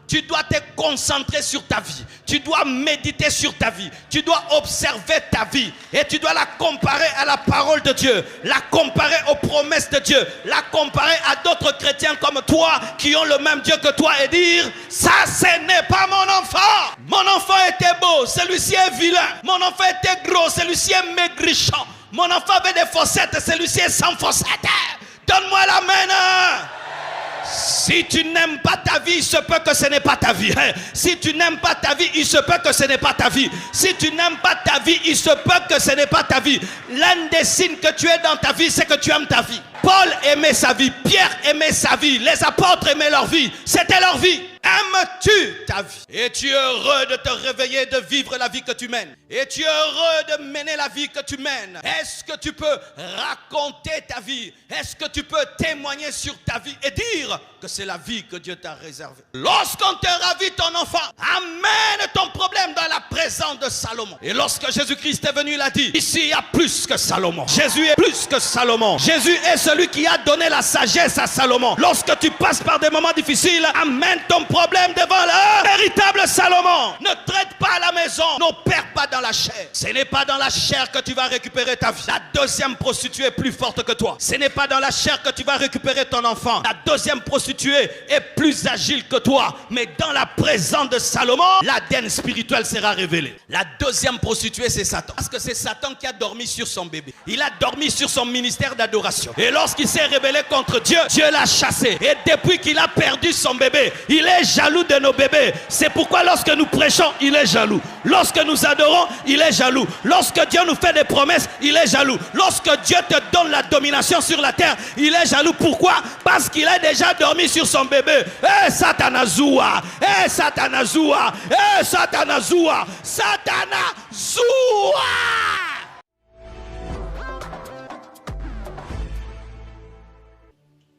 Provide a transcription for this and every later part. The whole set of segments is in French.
Tu dois te concentrer sur ta vie. Tu dois méditer sur ta vie. Tu dois observer ta vie. Et tu dois la comparer à la parole de Dieu. La comparer aux promesses de Dieu. La comparer à d'autres chrétiens comme toi qui ont le même Dieu que toi et dire, ça ce n'est pas mon enfant. Mon enfant était beau, celui-ci est vilain. Mon enfant était gros, celui-ci est maigrichon. Mon enfant avait des fossettes, celui-ci est sans fossettes. Donne-moi la main. Si tu n'aimes pas ta vie, il se peut que ce n'est pas ta vie. Si tu n'aimes pas ta vie, il se peut que ce n'est pas ta vie. Si tu n'aimes pas ta vie, il se peut que ce n'est pas ta vie. L'un des signes que tu es dans ta vie, c'est que tu aimes ta vie. Paul aimait sa vie, Pierre aimait sa vie, les apôtres aimaient leur vie. C'était leur vie. Aimes-tu ta vie? Es-tu heureux de te réveiller, de vivre la vie que tu mènes? Es-tu heureux de mener la vie que tu mènes? Est-ce que tu peux raconter ta vie? Est-ce que tu peux témoigner sur ta vie et dire que c'est la vie que Dieu t'a réservée? Lorsqu'on te ravit ton enfant, amène ton problème dans la présence de Salomon. Et lorsque Jésus-Christ est venu, il a dit, ici il y a plus que Salomon. Jésus est plus que Salomon. Jésus est celui qui a donné la sagesse à Salomon. Lorsque tu passes par des moments difficiles, amène ton problème devant le véritable Salomon. Ne traite pas à la maison, n'opère pas dans la chair. Ce n'est pas dans la chair que tu vas récupérer ta vie. La deuxième prostituée est plus forte que toi. Ce n'est pas dans la chair que tu vas récupérer ton enfant. La deuxième prostituée est plus agile que toi. Mais dans la présence de Salomon, l'ADN spirituel sera révélé. La deuxième prostituée, c'est Satan. Parce que c'est Satan qui a dormi sur son bébé. Il a dormi sur son ministère d'adoration. Et lorsqu'il s'est rebellé contre Dieu, Dieu l'a chassé. Et depuis qu'il a perdu son bébé, il est jaloux de nos bébés. C'est pourquoi lorsque nous prêchons, il est jaloux. Lorsque nous adorons, il est jaloux. Lorsque Dieu nous fait des promesses, il est jaloux. Lorsque Dieu te donne la domination sur la terre, il est jaloux. Pourquoi? Parce qu'il a déjà dormi sur son bébé. Eh Satanazoua, eh Satanazoua, eh Satanazoua, Satanazoua.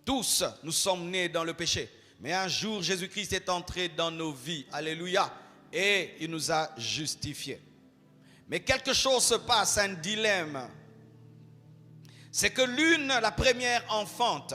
Tous, nous sommes nés dans le péché. Mais un jour, Jésus-Christ est entré dans nos vies. Alléluia. Et il nous a justifiés. Mais quelque chose se passe, un dilemme. C'est que l'une, la première, enfante.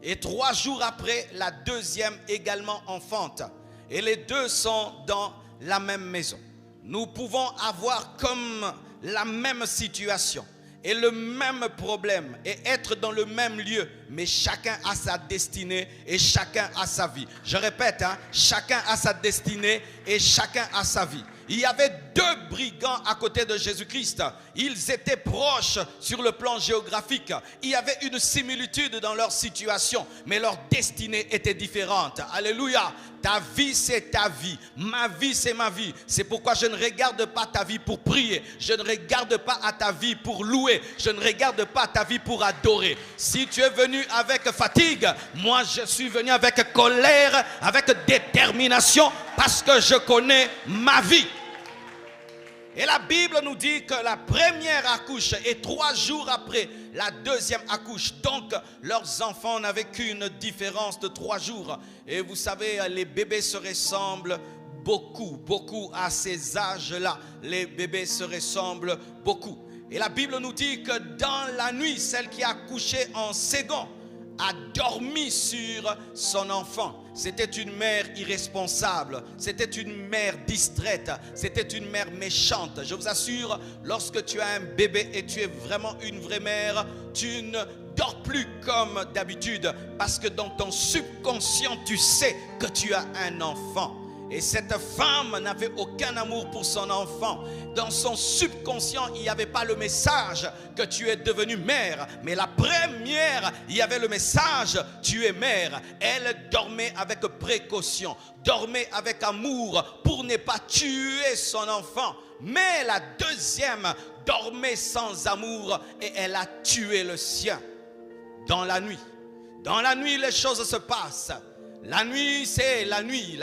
Et 3 jours après, la deuxième également enfante. Et les deux sont dans la même maison. Nous pouvons avoir comme la même situation et le même problème et être dans le même lieu, mais chacun a sa destinée et chacun a sa vie. Je répète, chacun a sa destinée et chacun a sa vie. Il y avait 2 brigands à côté de Jésus-Christ. Ils étaient proches sur le plan géographique. Il y avait une similitude dans leur situation, mais leur destinée était différente. Alléluia. Ta vie, c'est ta vie. Ma vie, c'est ma vie. C'est pourquoi je ne regarde pas ta vie pour prier. Je ne regarde pas à ta vie pour louer. Je ne regarde pas ta vie pour adorer. Si tu es venu avec fatigue, moi je suis venu avec colère, avec détermination, parce que je connais ma vie. Et la Bible nous dit que la première accouche et 3 jours après, la deuxième accouche. Donc, leurs enfants n'avaient qu'une différence de 3 jours. Et vous savez, les bébés se ressemblent beaucoup à ces âges-là. Les bébés se ressemblent beaucoup. Et la Bible nous dit que dans la nuit, celle qui a accouché en second a dormi sur son enfant. C'était une mère irresponsable, c'était une mère distraite, c'était une mère méchante. Je vous assure, lorsque tu as un bébé et tu es vraiment une vraie mère, tu ne dors plus comme d'habitude parce que dans ton subconscient, tu sais que tu as un enfant. Et cette femme n'avait aucun amour pour son enfant. Dans son subconscient, il n'y avait pas le message que tu es devenue mère. Mais la première, il y avait le message, tu es mère. Elle dormait avec précaution, dormait avec amour pour ne pas tuer son enfant. Mais la deuxième dormait sans amour et elle a tué le sien. Dans la nuit. Dans la nuit, les choses se passent. La nuit, c'est la nuit,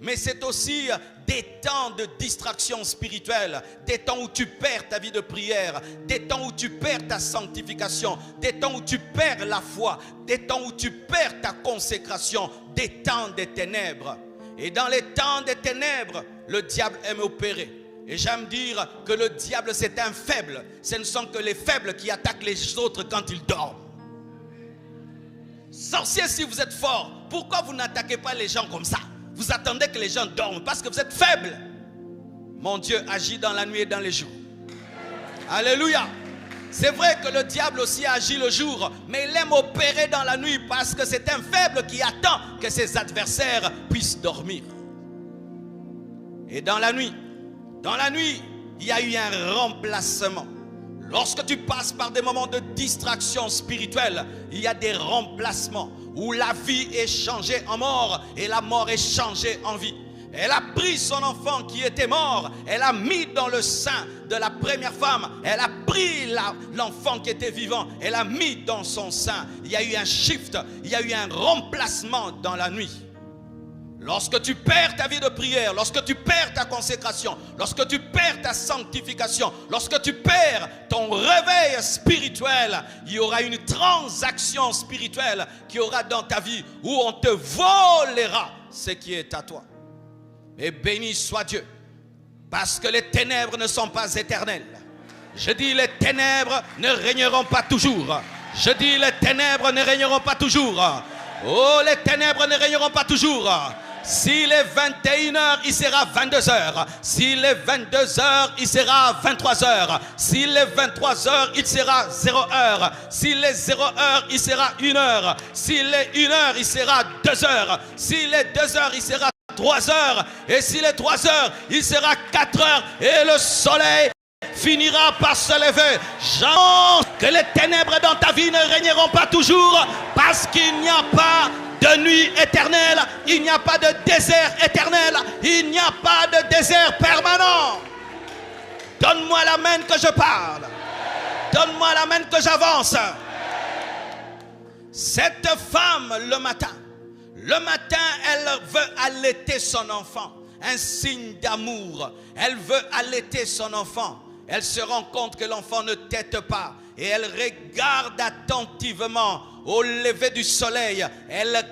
mais c'est aussi des temps de distraction spirituelle, des temps où tu perds ta vie de prière, des temps où tu perds ta sanctification, des temps où tu perds la foi, des temps où tu perds ta consécration, des temps des ténèbres. Et dans les temps des ténèbres, le diable aime opérer. Et j'aime dire que le diable, c'est un faible. Ce ne sont que les faibles qui attaquent les autres quand ils dorment. Sorciers, si vous êtes fort, pourquoi vous n'attaquez pas les gens comme ça? Vous attendez que les gens dorment parce que vous êtes faibles. Mon Dieu agit dans la nuit et dans les jours. Alléluia. C'est vrai que le diable aussi agit le jour, mais il aime opérer dans la nuit parce que c'est un faible qui attend que ses adversaires puissent dormir. Et dans la nuit, il y a eu un remplacement. Lorsque tu passes par des moments de distraction spirituelle, il y a des remplacements où la vie est changée en mort et la mort est changée en vie. Elle a pris son enfant qui était mort, elle a mis dans le sein de la première femme, elle a pris l'enfant qui était vivant, elle a mis dans son sein. Il y a eu un shift, il y a eu un remplacement dans la nuit. Lorsque tu perds ta vie de prière, lorsque tu perds ta consécration, lorsque tu perds ta sanctification, lorsque tu perds ton réveil spirituel, il y aura une transaction spirituelle qui aura dans ta vie où on te volera ce qui est à toi. Et béni soit Dieu, parce que les ténèbres ne sont pas éternelles. Je dis les ténèbres ne régneront pas toujours. Je dis les ténèbres ne régneront pas toujours. Oh, les ténèbres ne régneront pas toujours. S'il est 21h, il sera 22h. S'il est 22h, il sera 23h. S'il est 23h, il sera 0h. S'il est 0h, il sera 1h. S'il est 1h, il sera 2h. S'il est 2h, il sera 3h. Et s'il est 3h, il sera 4h. Et le soleil finira par se lever. J'annonce que les ténèbres dans ta vie ne régneront pas toujours, parce qu'il n'y a pas de nuit éternelle, il n'y a pas de désert éternel, il n'y a pas de désert permanent. Donne-moi l'amen que je parle. Donne-moi l'amen que j'avance. Cette femme, le matin, elle veut allaiter son enfant. Un signe d'amour. Elle veut allaiter son enfant. Elle se rend compte que l'enfant ne tète pas. Et elle regarde attentivement au lever du soleil. Elle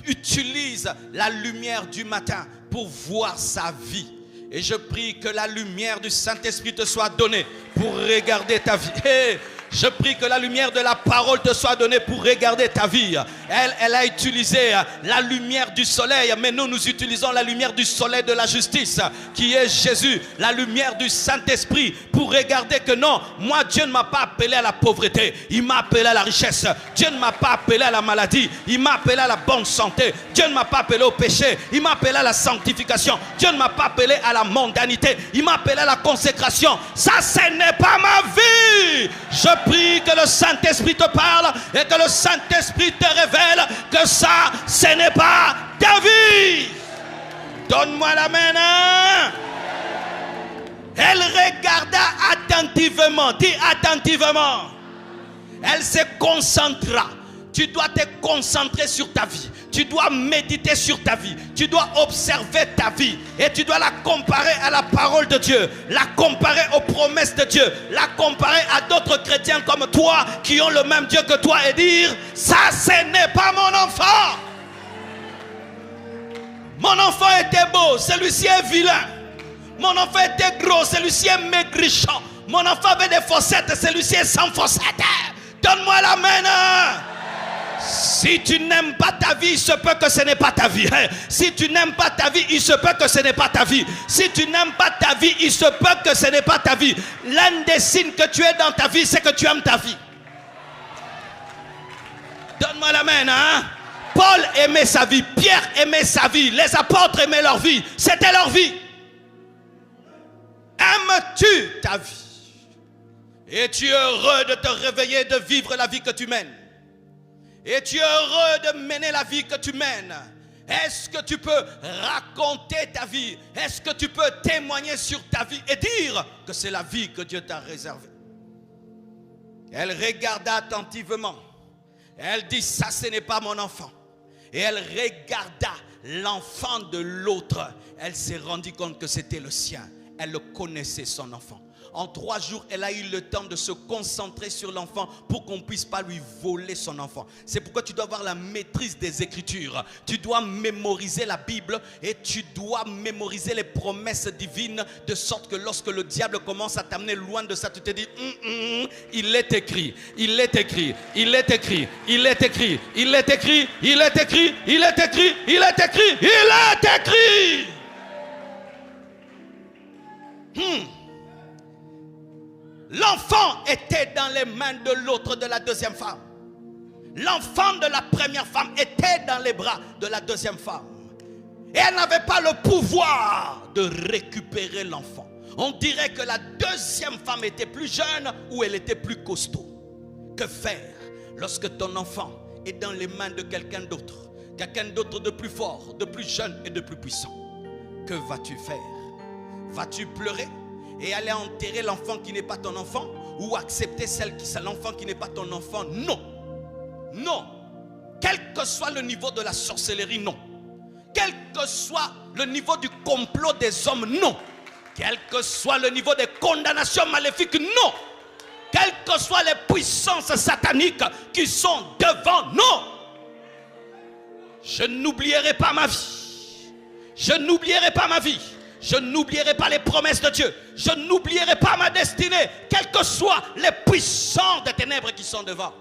utilise la lumière du matin pour voir sa vie. Et je prie que la lumière du Saint-Esprit te soit donnée pour regarder ta vie. Hey, je prie que la lumière de la parole te soit donnée pour regarder ta vie. Elle a utilisé la lumière du soleil, mais nous utilisons la lumière du soleil de la justice, qui est Jésus, la lumière du Saint-Esprit, pour regarder que non, moi Dieu ne m'a pas appelé à la pauvreté, il m'a appelé à la richesse. Dieu ne m'a pas appelé à la maladie, il m'a appelé à la bonne santé. Dieu ne m'a pas appelé au péché, il m'a appelé à la sanctification. Dieu ne m'a pas appelé à la mondanité, il m'a appelé à la consécration. Ça, ce n'est pas ma vie. Je prie que le Saint-Esprit te parle et que le Saint-Esprit te révèle que ça, ce n'est pas ta vie. Donne-moi l'amen. Elle regarda attentivement. Dis attentivement. Elle se concentra. Tu dois te concentrer sur ta vie. Tu dois méditer sur ta vie. Tu dois observer ta vie. Et tu dois la comparer à la parole de Dieu. La comparer aux promesses de Dieu. La comparer à d'autres chrétiens comme toi qui ont le même Dieu que toi et dire: ça, ce n'est pas mon enfant. Mon enfant était beau, celui-ci est vilain. Mon enfant était gros, celui-ci est maigrichon. Mon enfant avait des fossettes, celui-ci est sans fossettes. Donne-moi l'amen. Si tu n'aimes pas ta vie, il se peut que ce n'est pas ta vie. Si tu n'aimes pas ta vie, il se peut que ce n'est pas ta vie. Si tu n'aimes pas ta vie, il se peut que ce n'est pas ta vie. L'un des signes que tu es dans ta vie, c'est que tu aimes ta vie. Donne-moi l'amen. Paul aimait sa vie, Pierre aimait sa vie, les apôtres aimaient leur vie. C'était leur vie. Aimes-tu ta vie? Es-tu heureux de te réveiller, de vivre la vie que tu mènes? Es-tu heureux de mener la vie que tu mènes? Est-ce que tu peux raconter ta vie? Est-ce que tu peux témoigner sur ta vie et dire que c'est la vie que Dieu t'a réservée? Elle regarda attentivement. Elle dit: ça, ce n'est pas mon enfant. Et elle regarda l'enfant de l'autre. Elle s'est rendue compte que c'était le sien. Elle connaissait son enfant. En 3 jours, elle a eu le temps de se concentrer sur l'enfant pour qu'on ne puisse pas lui voler son enfant. C'est pourquoi tu dois avoir la maîtrise des Écritures. Tu dois mémoriser la Bible et tu dois mémoriser les promesses divines de sorte que lorsque le diable commence à t'amener loin de ça, tu te dis il est écrit, il est écrit, il est écrit, il est écrit, il est écrit, il est écrit, il est écrit, il est écrit, il est écrit. L'enfant était dans les mains de l'autre, de la deuxième femme. L'enfant de la première femme était dans les bras de la deuxième femme. Et elle n'avait pas le pouvoir de récupérer l'enfant. On dirait que la deuxième femme était plus jeune ou elle était plus costaud. Que faire lorsque ton enfant est dans les mains de quelqu'un d'autre? Quelqu'un d'autre de plus fort, de plus jeune et de plus puissant. Que vas-tu faire? Vas-tu pleurer et aller enterrer l'enfant qui n'est pas ton enfant? Ou accepter l'enfant qui n'est pas ton enfant? Non. Non. Quel que soit le niveau de la sorcellerie, non. Quel que soit le niveau du complot des hommes, non. Quel que soit le niveau des condamnations maléfiques, non. Quelles que soient les puissances sataniques qui sont devant, non. Je n'oublierai pas ma vie. Je n'oublierai pas ma vie. Je n'oublierai pas les promesses de Dieu. Je n'oublierai pas ma destinée. Quels que soient les puissants des ténèbres qui sont devant.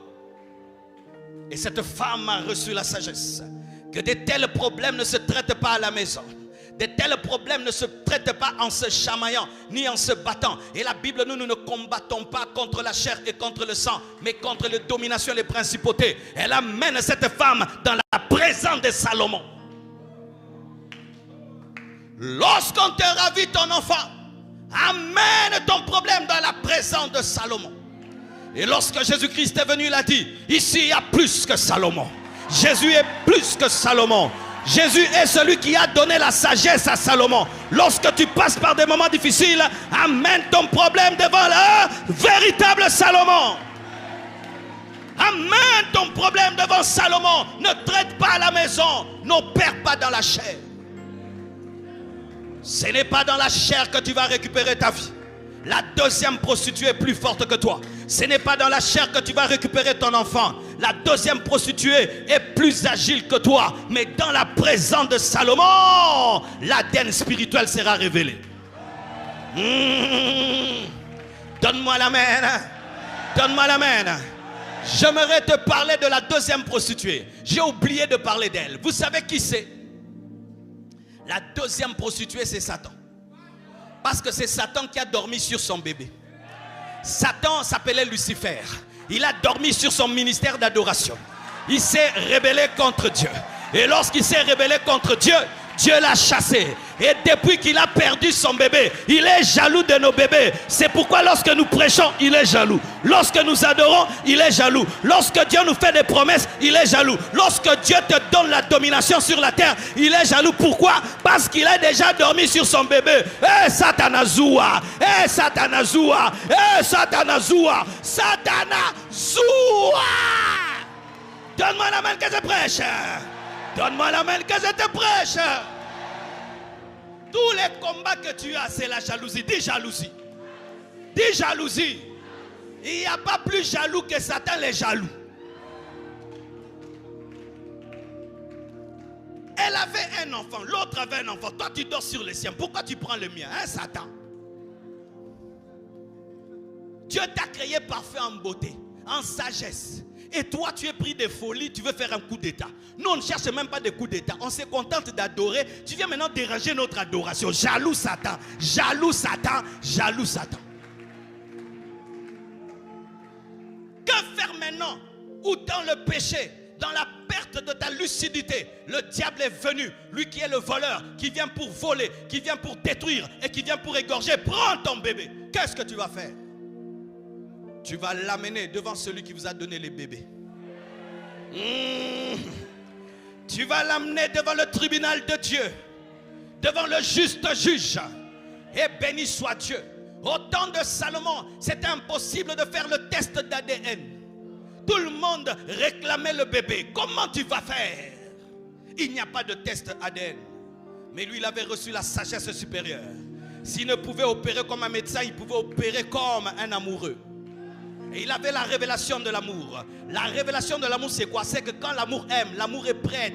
Et cette femme a reçu la sagesse. Que de tels problèmes ne se traitent pas à la maison. De tels problèmes ne se traitent pas en se chamaillant, ni en se battant. Et la Bible, nous ne combattons pas contre la chair et contre le sang, mais contre les dominations et les principautés. Elle amène cette femme dans la présence de Salomon. Lorsqu'on te ravit ton enfant, amène ton problème dans la présence de Salomon. Et lorsque Jésus-Christ est venu, il a dit, ici il y a plus que Salomon. Jésus est plus que Salomon. Jésus est celui qui a donné la sagesse à Salomon. Lorsque tu passes par des moments difficiles, amène ton problème devant le véritable Salomon. Amène ton problème devant Salomon. Ne traite pas à la maison. N'opère pas dans la chair. Ce n'est pas dans la chair que tu vas récupérer ta vie. La deuxième prostituée est plus forte que toi. Ce n'est pas dans la chair que tu vas récupérer ton enfant. La deuxième prostituée est plus agile que toi. Mais dans la présence de Salomon, l'ADN spirituel sera révélé. Donne-moi l'amen. Donne-moi l'amen. J'aimerais te parler de la deuxième prostituée. J'ai oublié de parler d'elle. Vous savez qui c'est? La deuxième prostituée, c'est Satan. Parce que c'est Satan qui a dormi sur son bébé. Satan s'appelait Lucifer. Il a dormi sur son ministère d'adoration. Il s'est rebellé contre Dieu. Et lorsqu'il s'est rebellé contre Dieu, Dieu l'a chassé. Et depuis qu'il a perdu son bébé, il est jaloux de nos bébés. C'est pourquoi lorsque nous prêchons, il est jaloux. Lorsque nous adorons, il est jaloux. Lorsque Dieu nous fait des promesses, il est jaloux. Lorsque Dieu te donne la domination sur la terre, il est jaloux. Pourquoi? Parce qu'il a déjà dormi sur son bébé. Eh Satanazoua, eh Satanazoua, eh Satanazoua, Satanazoua. Donne-moi la main que je prêche. Donne-moi la main que je te prêche. Tous les combats que tu as, c'est la jalousie. Dis jalousie. Dis jalousie. Il n'y a pas plus jaloux que Satan, les jaloux. Elle avait un enfant, l'autre avait un enfant. Toi, tu dors sur le sien. Pourquoi tu prends le mien, hein, Satan? Dieu t'a créé parfait en beauté, en sagesse. Et toi, tu es pris de folie, tu veux faire un coup d'état. Nous, on ne cherche même pas de coup d'état. On se contente d'adorer. Tu viens maintenant déranger notre adoration. Jaloux Satan, jaloux Satan, jaloux Satan. Que faire maintenant? Ou dans le péché, dans la perte de ta lucidité, le diable est venu. Lui qui est le voleur, qui vient pour voler, qui vient pour détruire et qui vient pour égorger. Prends ton bébé. Qu'est-ce que tu vas faire? Tu vas l'amener devant celui qui vous a donné les bébés. Tu vas l'amener devant le tribunal de Dieu, devant le juste juge. Et béni soit Dieu. Au temps de Salomon, c'était impossible de faire le test d'ADN. Tout le monde réclamait le bébé. Comment tu vas faire? Il n'y a pas de test ADN. Mais lui, il avait reçu la sagesse supérieure. s'il ne pouvait opérer comme un médecin, il pouvait opérer comme un amoureux. Et il avait la révélation de l'amour. La révélation de l'amour, c'est quoi? C'est que quand l'amour aime, l'amour est prêt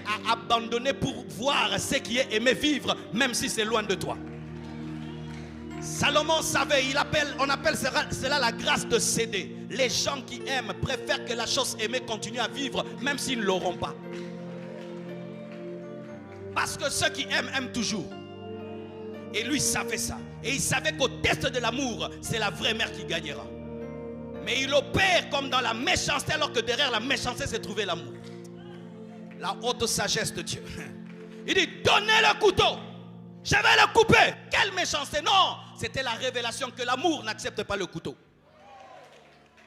à abandonner pour voir ce qui est aimé vivre, même si c'est loin de toi. Salomon savait, on appelle cela la grâce de céder. Les gens qui aiment préfèrent que la chose aimée continue à vivre, même s'ils ne l'auront pas. Parce que ceux qui aiment, aiment toujours. Et lui savait ça. Et il savait qu'au test de l'amour, c'est la vraie mère qui gagnera. Mais il opère comme dans la méchanceté, alors que derrière la méchanceté s'est trouvé l'amour. La haute sagesse de Dieu. Il dit, donnez le couteau. Je vais le couper. Quelle méchanceté. Non, c'était la révélation que l'amour n'accepte pas le couteau.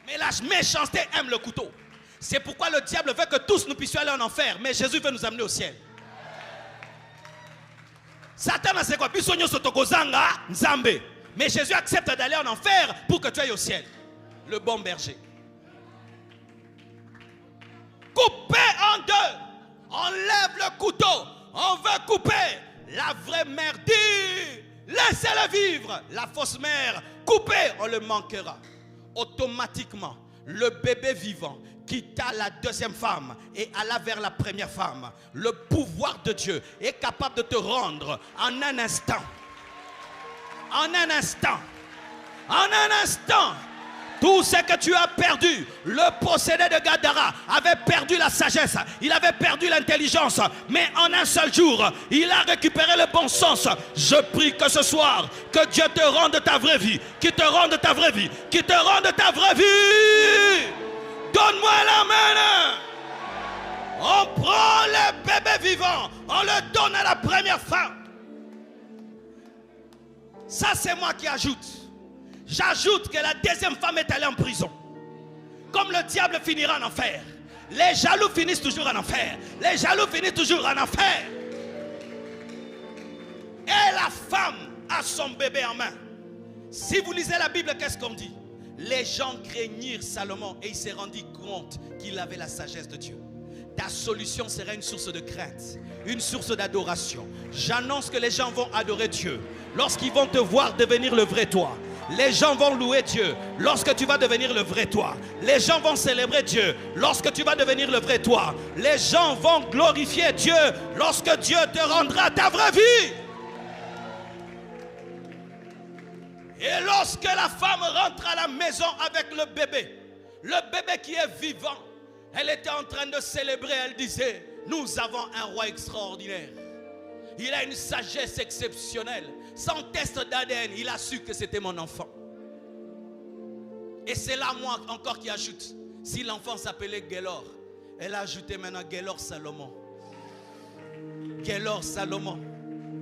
Mais la méchanceté aime le couteau. C'est pourquoi le diable veut que tous nous puissions aller en enfer. Mais Jésus veut nous amener au ciel. Satan, c'est quoi? Mais Jésus accepte d'aller en enfer pour que tu ailles au ciel. Le bon berger. Couper en deux. Enlève le couteau. On veut couper. La vraie mère dit, laissez-le vivre. La fausse mère, coupez, on le manquera. Automatiquement, le bébé vivant quitta la deuxième femme et alla vers la première femme. Le pouvoir de Dieu est capable de te rendre en un instant. En un instant. En un instant. Tout ce que tu as perdu, le possédé de Gadara avait perdu la sagesse, il avait perdu l'intelligence, mais en un seul jour, il a récupéré le bon sens. Je prie que ce soir, que Dieu te rende ta vraie vie, qu'il te rende ta vraie vie, qu'il te rende ta vraie vie. Donne-moi la main. On prend le bébé vivant, on le donne à la première femme. Ça, c'est moi qui ajoute. J'ajoute que la deuxième femme est allée en prison. Comme le diable finira en enfer. Les jaloux finissent toujours en enfer. Les jaloux finissent toujours en enfer. Et la femme a son bébé en main. Si vous lisez la Bible, qu'est-ce qu'on dit? Les gens craignirent Salomon et il s'est rendu compte qu'il avait la sagesse de Dieu. Ta solution sera une source de crainte, une source d'adoration. J'annonce que les gens vont adorer Dieu lorsqu'ils vont te voir devenir le vrai toi. Les gens vont louer Dieu lorsque tu vas devenir le vrai toi. Les gens vont célébrer Dieu lorsque tu vas devenir le vrai toi. Les gens vont glorifier Dieu lorsque Dieu te rendra ta vraie vie. Et lorsque la femme rentre à la maison avec le bébé qui est vivant, elle était en train de célébrer. Elle disait, nous avons un roi extraordinaire. Il a une sagesse exceptionnelle. Sans test d'ADN, il a su que c'était mon enfant. Et c'est là, moi, encore qui ajoute. Si l'enfant s'appelait Guélor, elle a ajouté maintenant Guélor Salomon. Guélor Salomon.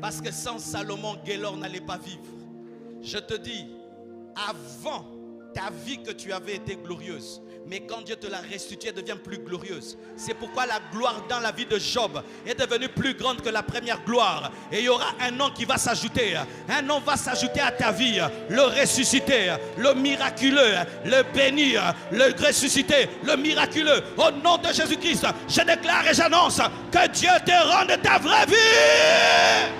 Parce que sans Salomon, Guélor n'allait pas vivre. Je te dis, avant, ta vie que tu avais été glorieuse. Mais quand Dieu te l'a restituée, elle devient plus glorieuse. C'est pourquoi la gloire dans la vie de Job est devenue plus grande que la première gloire. Et il y aura un nom qui va s'ajouter. Un nom va s'ajouter à ta vie. Le ressuscité, le miraculeux, le béni, le ressuscité, le miraculeux. Au nom de Jésus-Christ, je déclare et j'annonce que Dieu te rende ta vraie vie.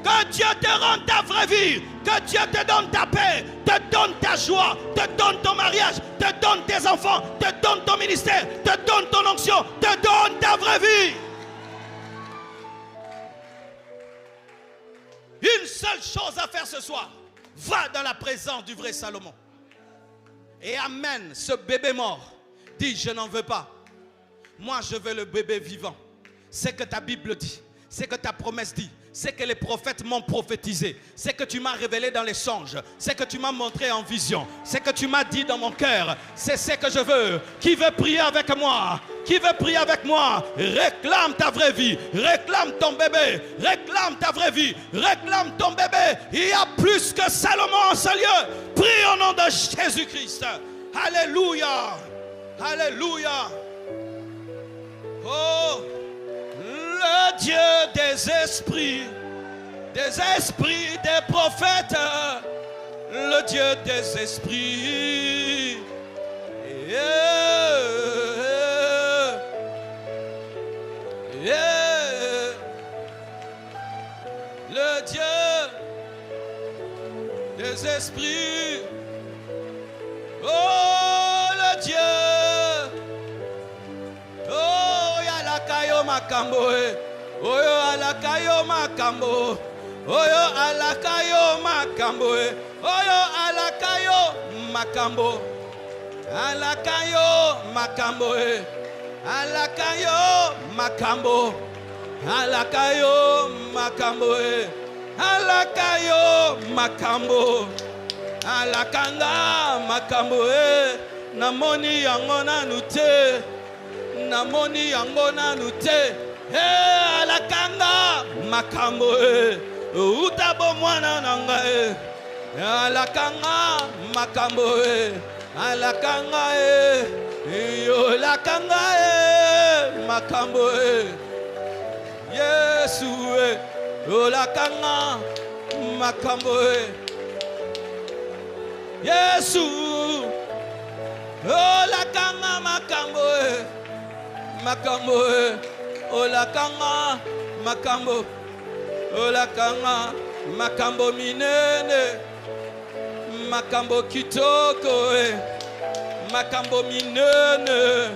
Que Dieu te rende ta vraie vie. Que Dieu te donne ta paix, te donne ta joie, te donne ton mariage, te donne tes enfants, te donne ton ministère, te donne ton onction, te donne ta vraie vie. Une seule chose à faire ce soir. Va dans la présence du vrai Salomon. Et amène ce bébé mort. Dis, je n'en veux pas. Moi, je veux le bébé vivant. C'est que ta Bible dit. C'est que ta promesse dit. C'est que les prophètes m'ont prophétisé. C'est que tu m'as révélé dans les songes. C'est que tu m'as montré en vision. C'est que tu m'as dit dans mon cœur. C'est ce que je veux. Qui veut prier avec moi? Qui veut prier avec moi? Réclame ta vraie vie. Réclame ton bébé. Réclame ta vraie vie. Réclame ton bébé. Il y a plus que Salomon en ce lieu. Prie au nom de Jésus-Christ. Alléluia. Alléluia. Oh, le Dieu des esprits, des prophètes, le Dieu des esprits. Le Dieu les esprits. Oh, le Dieu. Oh, yalakayo makambo. Oh, alakayo makambo. Oh, alakayo makambo. Oh, alakayo makambo. Alakayo makambo. Alakayo makambo. Alakayo makambo. Alakayo makambo. Alakanga makambo. Namoni yango nanu te. Namoni yango nanu te. Alakanga makambo. Utabo mwana nanga. Alakanga makambo. Alakanga yo lakanga makambo. Yesu olakanga makambo. Yesu olakanga makambo. Makambo olakanga makambo. Olakanga makambo minene. Makambo kitoko. Makambo minene.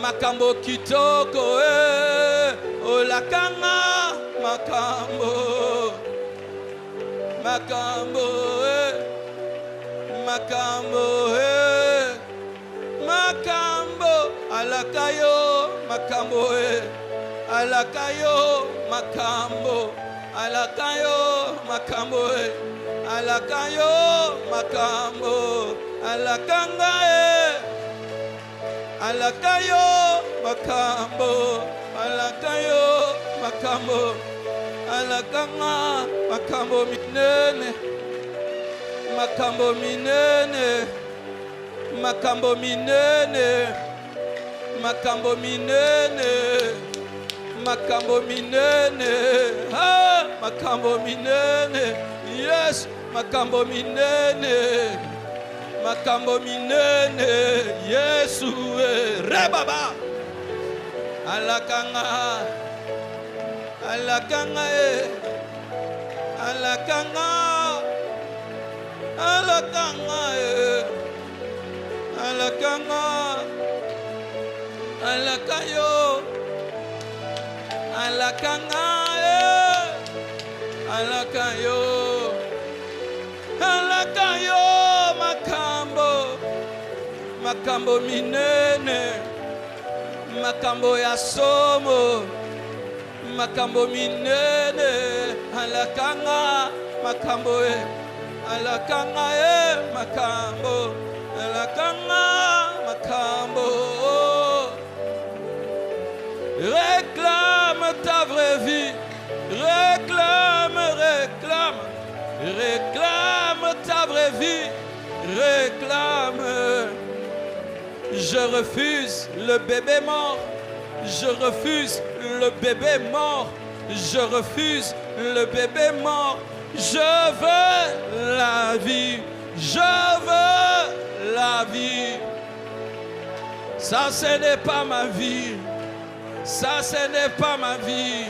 Makambo kitoko. Olakanga makambo. Makambo. Makambo. Makambo. Alakayo makambo. Alakayo makambo. Alakayo makambo. Alakayo makambo. Alakanga alakayo makambo. Alakayo makambo. Alakanga makambo minene. Makambo minene. Makambo minene. Makambo minene. Makambo minene. Ah, makambo minene. Yes, makambo minene. Makambo minene. Yesu rebaba. Alakanga. Alakanga. Alakanga. Alakanga. Alakanga. Alakayo. Alakanga. Alakayo. Alakayo makambo. Makambo minene. Makambo ya somo. Makambo minene. Alakanga makambo. Alakanga makambo. Alakanga makambo. Réclame ta vraie vie. Réclame, réclame. Réclame ta vraie vie. Réclame. Je refuse le bébé mort. Je refuse le bébé mort. Je refuse le bébé mort. Je veux la vie. Je veux la vie. Ça, ce n'est pas ma vie. Ça, ce n'est pas ma vie.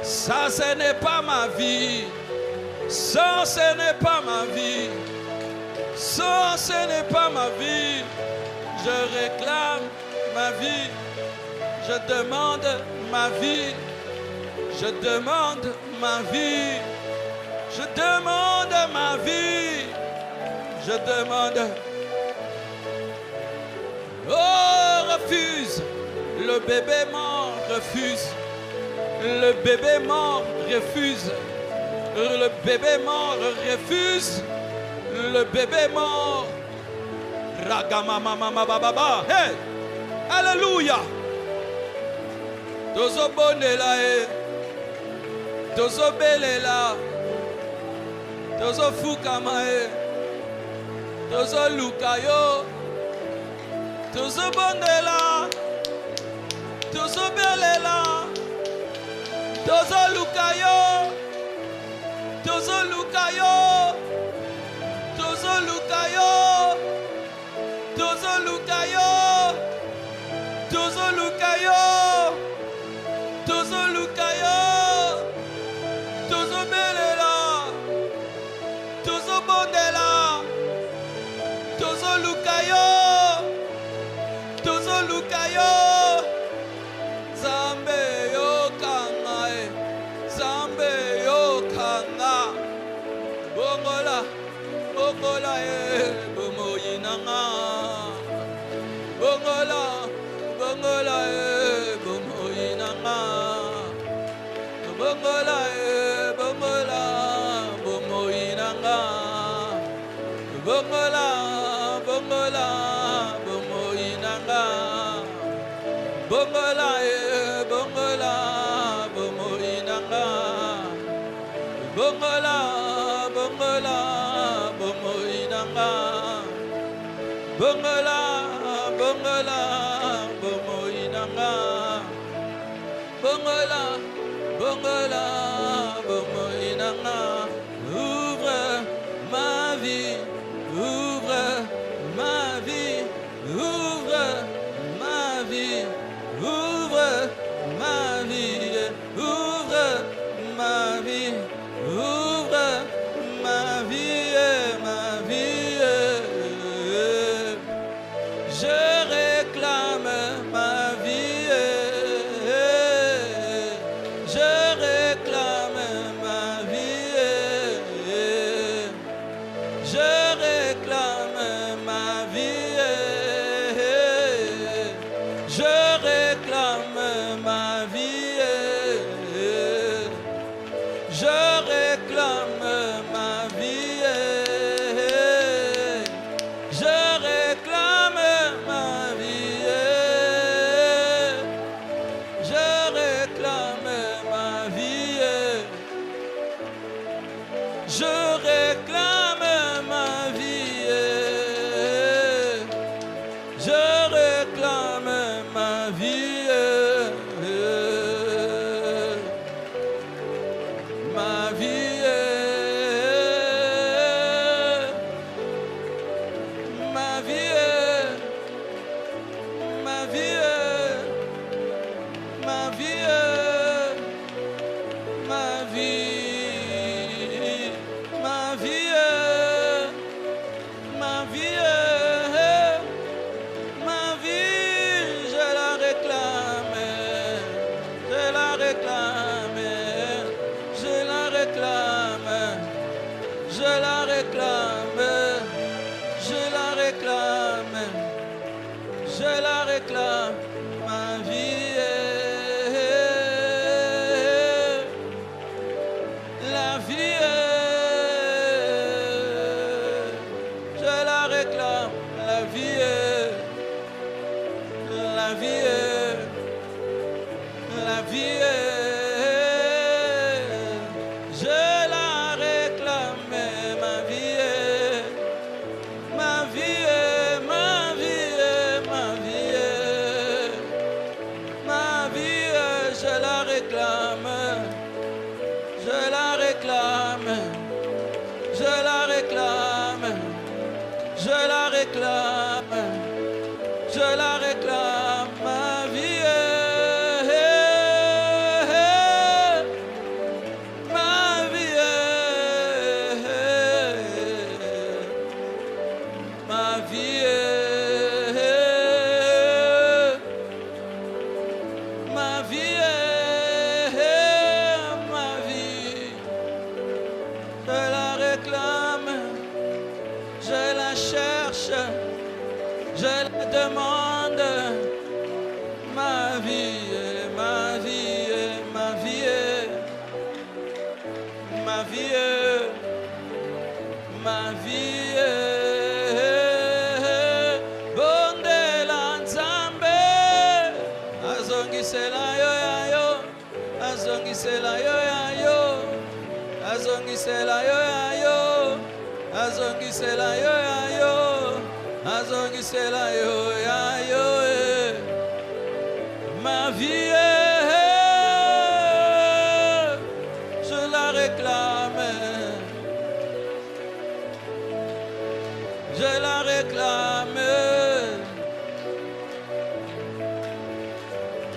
Ça, ce n'est pas ma vie. Ça, ce n'est pas ma vie. Ça, ce n'est pas ma vie. Je réclame ma vie. Je demande ma vie. Je demande ma vie. Je demande ma vie. Je demande. Oh, refuse. Le bébé mort refuse. Le bébé mort refuse. Le bébé mort refuse. Le bébé mort. Ragamamamamababa. Hey! Alléluia. Tozo bonela e. Tozo belela. Tozo fukama e. Tozo lukayo. Tozo bonela. Tozo belela. Tozo lukayo. Tozo lukayo. Tozo lukayo. Tozo lukayo. Tozo lukayo. Tozo lukayo. Tozo belela. Tozo bongola bongola bomo inanga bongola bongola bomo inanga bongola bongola bomo inanga bongola bongola bomo inanga ouvre ma vie ouvre ma vie ouvre ma vie ouvre ma vie ouvre ma vie ouvre ma vie je réclame ma vie je réclame ma vie je réclame ma vie je réclame ma vie je réclame ma vie je réclame ma vie je réclame ma vie je réclame ma vie je réclame ma vie ma vie ma vie ma vie ma vie ma vie ma vie ma vie ma vie je la réclame je la réclame je la réclame je la réclame je la réclame je la réclame ma vie la vie je la réclame la vie la vie la vie je la réclame ma vie ma vie ma vie ma vie ma vie je la réclame je la réclame je la réclame je la réclame je la réclame ma vie ma vie ma vie ma vie ma vie je la réclame je la cherche je la demande ma vie ma vie ma vie ma vie ma vie bondela nzambe azongisela yo yayo azongisela yo yayo azongisela yo yayo azongisela yo yayo azongisela yo yayo ma vie je la réclame je la réclame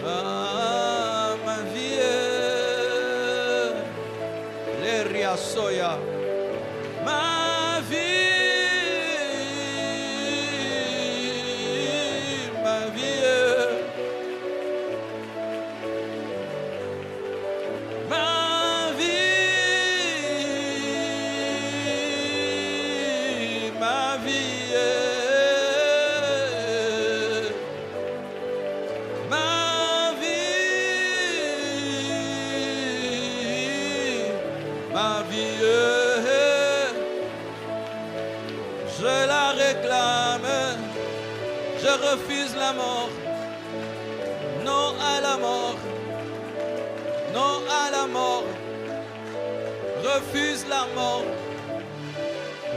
ah, ma vie les riasoya ma vie ma vie ma vie ma vie ma vie ma vie je la réclame je refuse la mort non refuse la mort,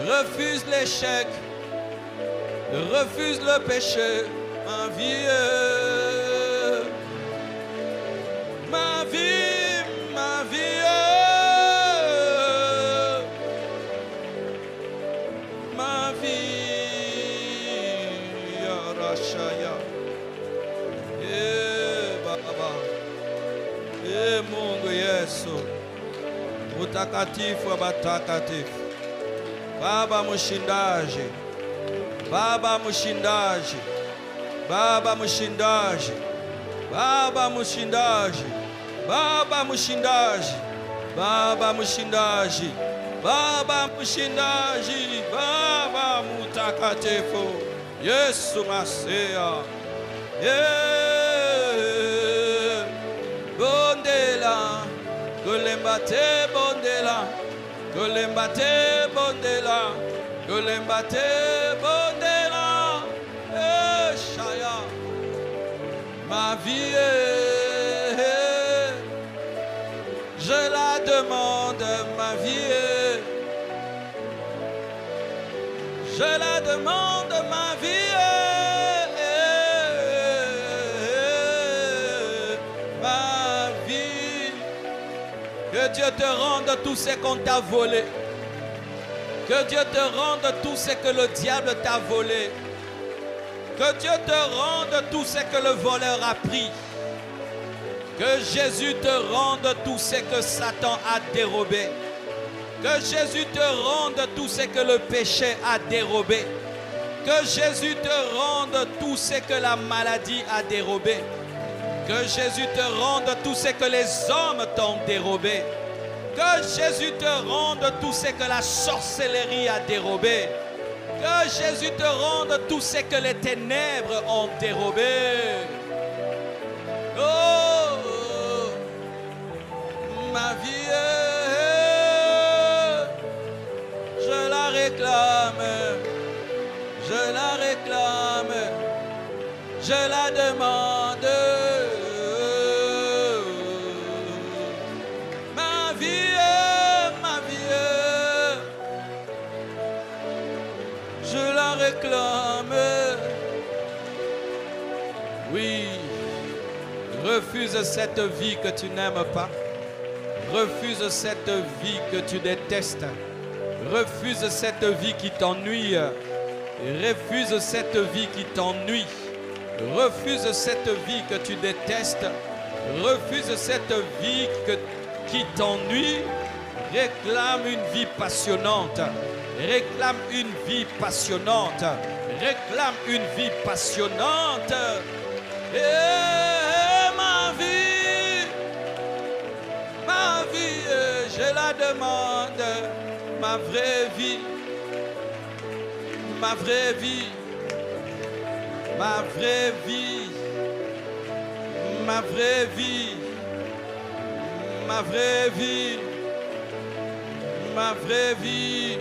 refuse l'échec, refuse le péché, ma vie, ma vie, ma vie, ma vie, Yarashaya, Baba, Mungu Yesu, utakatifu wa batakatifu, Baba mshindaji, Baba mshindaji, Baba mshindaji, Baba mshindaji, Baba mshindaji, Baba mshindaji, Baba mshindaji, Baba mtakatifu, Yesu Masia. Bondela, golembate bondela, golembate bondela, golembate bondela, Shaya, ma vie, je la demande, ma vie, je la demande, ma vie, ma vie, que Dieu te rende tout ce qu'on t'a volé. Que Dieu te rende tout ce que le diable t'a volé. Que Dieu te rende tout ce que le voleur a pris. Que Jésus te rende tout ce que Satan a dérobé. Que Jésus te rende tout ce que le péché a dérobé. Que Jésus te rende tout ce que la maladie a dérobé. Que Jésus te rende tout ce que les hommes t'ont dérobé. Que Jésus te rende tout ce que la sorcellerie a dérobé. Que Jésus te rende tout ce que les ténèbres ont dérobé. Oh, ma vie, je la réclame, je la réclame, je la demande. Réclame. Oui, refuse cette vie que tu n'aimes pas. Refuse cette vie que tu détestes. Refuse cette vie qui t'ennuie. Refuse cette vie qui t'ennuie. Refuse cette vie que tu détestes. Refuse cette vie qui t'ennuie. Réclame une vie passionnante. Réclame une vie passionnante. Réclame une vie passionnante. Et ma vie, je la demande. Ma vraie vie, ma vraie vie, ma vraie vie, ma vraie vie, ma vraie vie, ma vraie vie.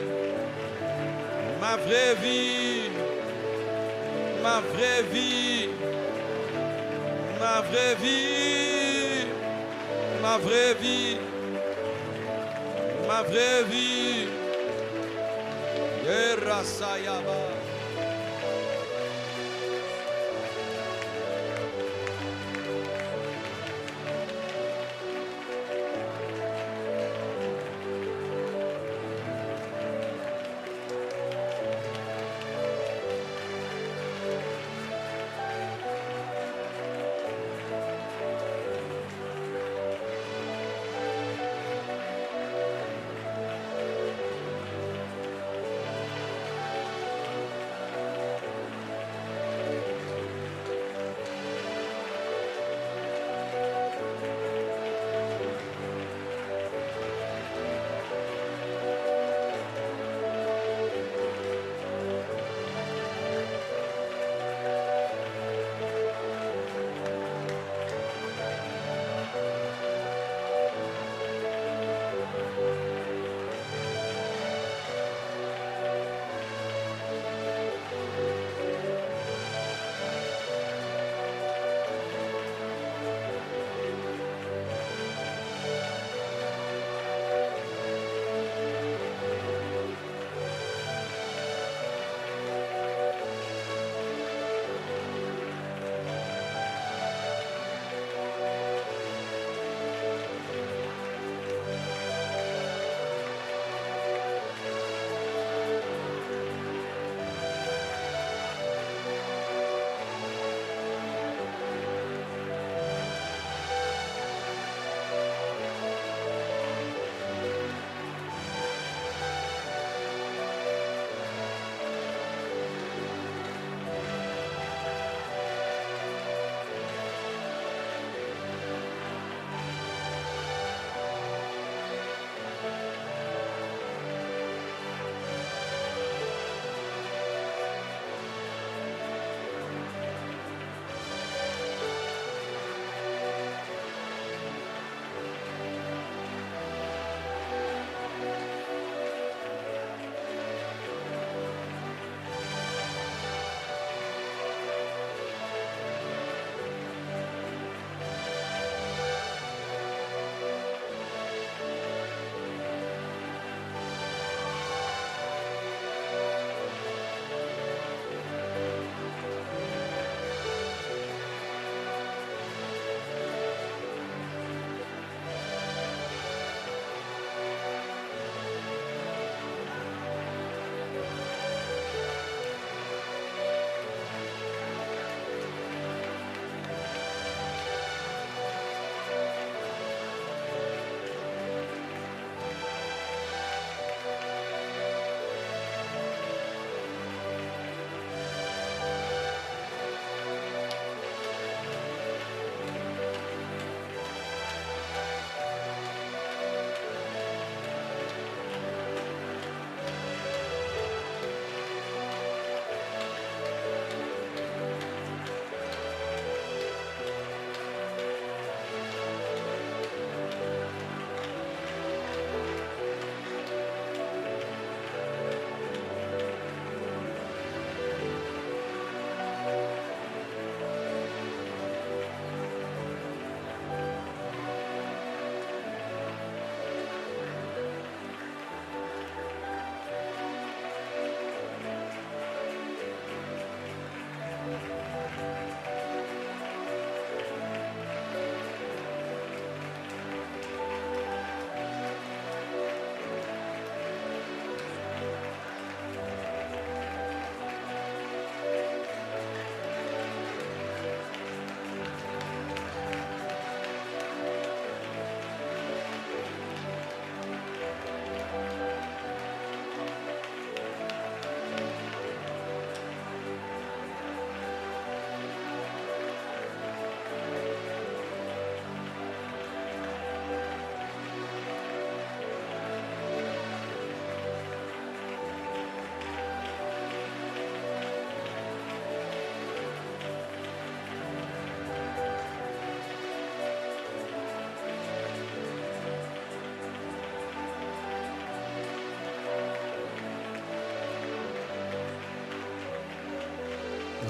Ma vraie vie, ma vraie vie, ma vraie vie, ma vraie vie, ma vraie vie, Erasayaba.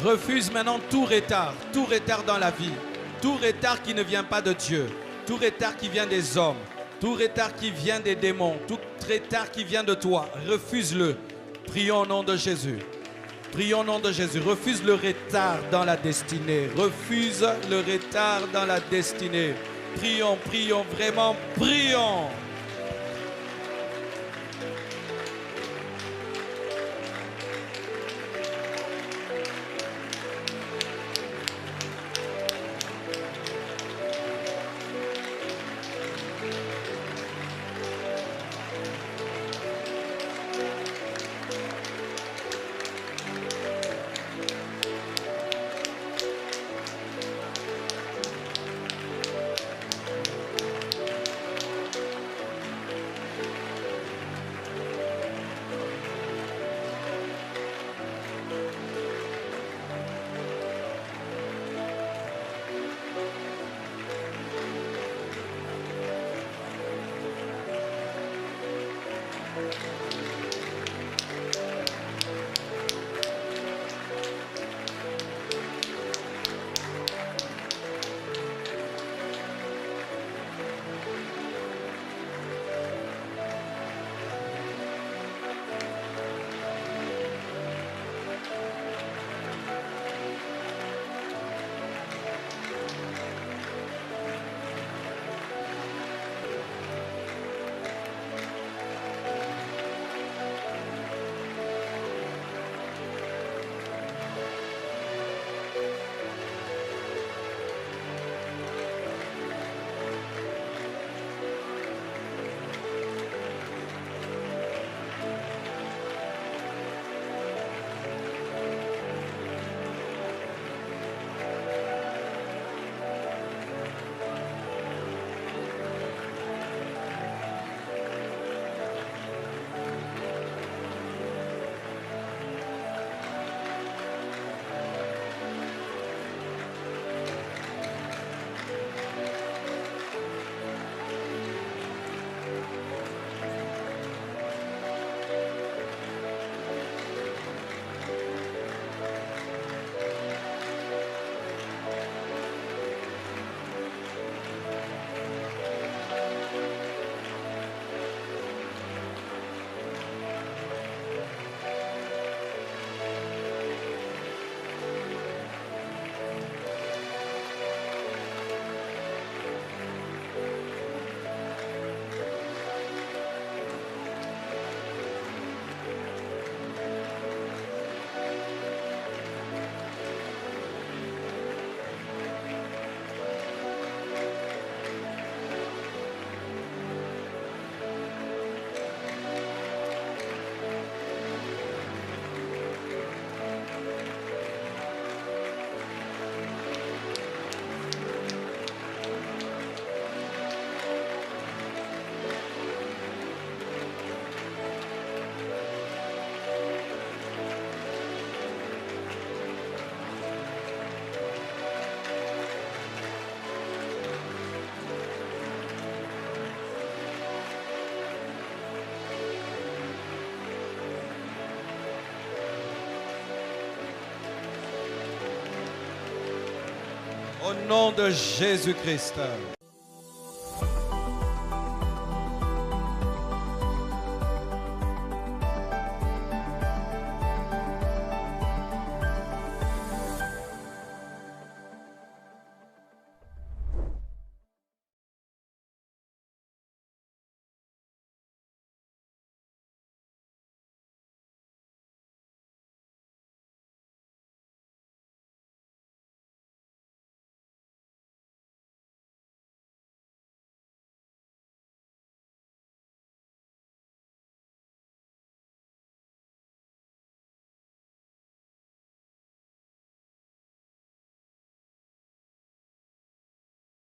Refuse maintenant tout retard dans la vie, tout retard qui ne vient pas de Dieu, tout retard qui vient des hommes, tout retard qui vient des démons, tout retard qui vient de toi. Refuse-le. Prions au nom de Jésus. Prions au nom de Jésus. Refuse le retard dans la destinée. Refuse le retard dans la destinée. Prions, prions, vraiment, prions. Au nom de Jésus-Christ.